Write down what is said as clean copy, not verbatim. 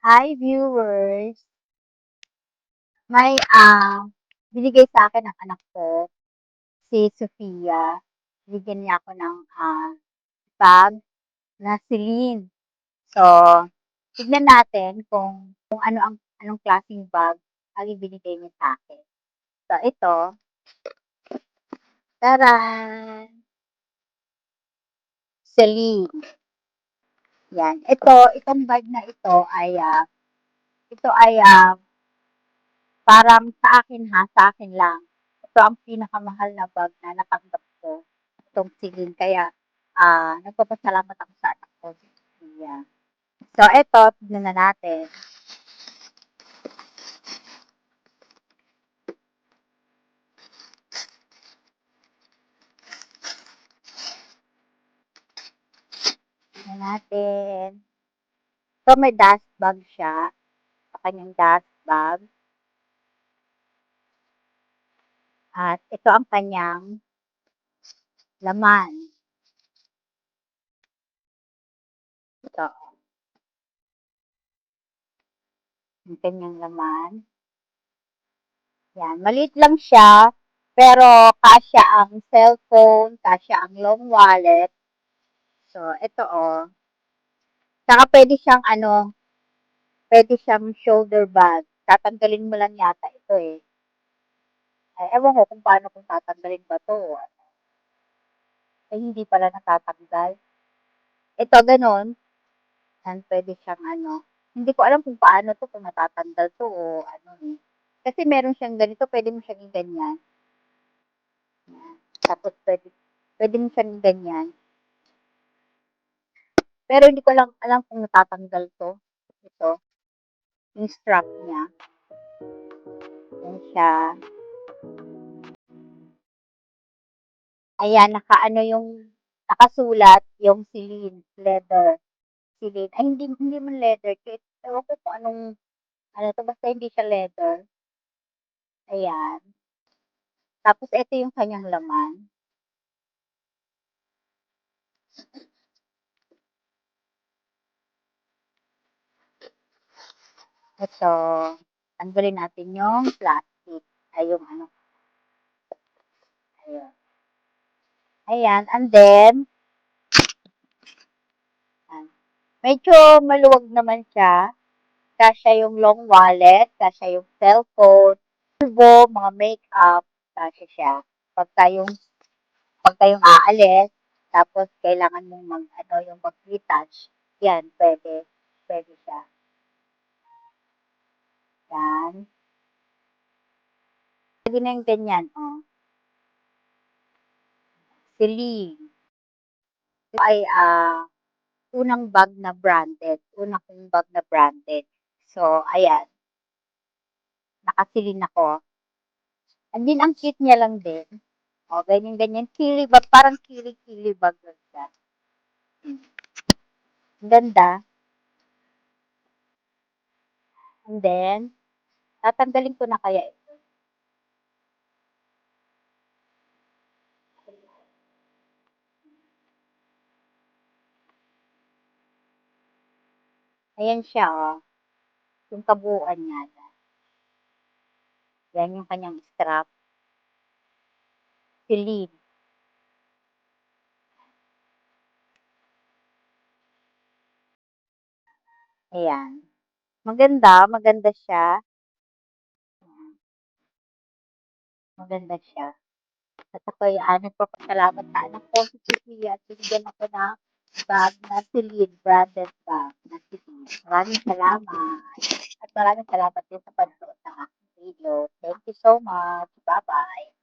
Hi viewers! May, binigay sa akin ng anak ko, si Sofia. Bigyan niya ako ng, bag na Celine. So, tignan natin kung ano anong klaseng bag ang ibinigay niya sa akin. So, ito, taran! Celine. Yan. Itong bag na ito ay, parang sa akin ha, sa akin lang. Ito ang pinakamahal na bag na natanggap ko, itong Celine. Kaya, nagpapasalamat ako sa anak ko, si Sophia. So, eto, tignan na natin. Tignan natin. So, may dust bag siya. Sa kanyang dust bag. At ito ang kanyang laman. Ito, ang kanyang laman. Yan, maliit lang siya. Pero, kasya ang cellphone, kasya ang long wallet. So, ito Saka pwede siyang shoulder bag. Tatanggalin mo lang yata ito eh. Ay, ewan ko kung paano kung tatanggalin ba to. Ay, hindi pala natatanggal. Ito, ganun. Yan, pwede siyang Hindi ko alam kung paano to, kung natatanggal to o ano eh. Kasi meron siyang ganito, pwede mo siyang ganyan. Yan. Tapos pwede mo siyang ganyan. Pero hindi ko lang alam kung natatanggal to. Ito, yung strap niya. Yan siya. Ayan, nakasulat yung Celine, leather. Celine. Ay, hindi man leather. Kahit, ewan ko kung basta hindi siya leather. Ayan. Tapos, ito yung kanyang laman. Ito, tanggalin natin yung plastic. Ay, yung ayan. Ayan, and then, ayan. Medyo maluwag naman siya. Kasya yung long wallet, kasya yung cellphone, pulbo, mga makeup, kasya siya. Pagka yung aalis, tapos kailangan mong yung mag-retouch, yan, pwede siya. Yan. Pwede na yung ganyan, Celine. Ito ay, unang bag na branded. Una kong bag na branded. So, ayan. Nakasilin ako. And din, ang cute niya lang din. O, ganyan-ganyan. Kili bag. Parang kili-kili bag lang siya. Ang ganda. And then, tatanggalin ko na kaya ito. Ayan siya, yung kabuuan niya. Yan yung kanyang strap. Celine. Ayan. Maganda siya. Maganda siya. At ako'y nagpapasalamat sa anak ko si Sophia at binigyan ako ng bag na Celine, branded bag na Celine. Maraming salamat. At maraming salamat din sa panonood ng aking video. Thank you so much. Bye-bye.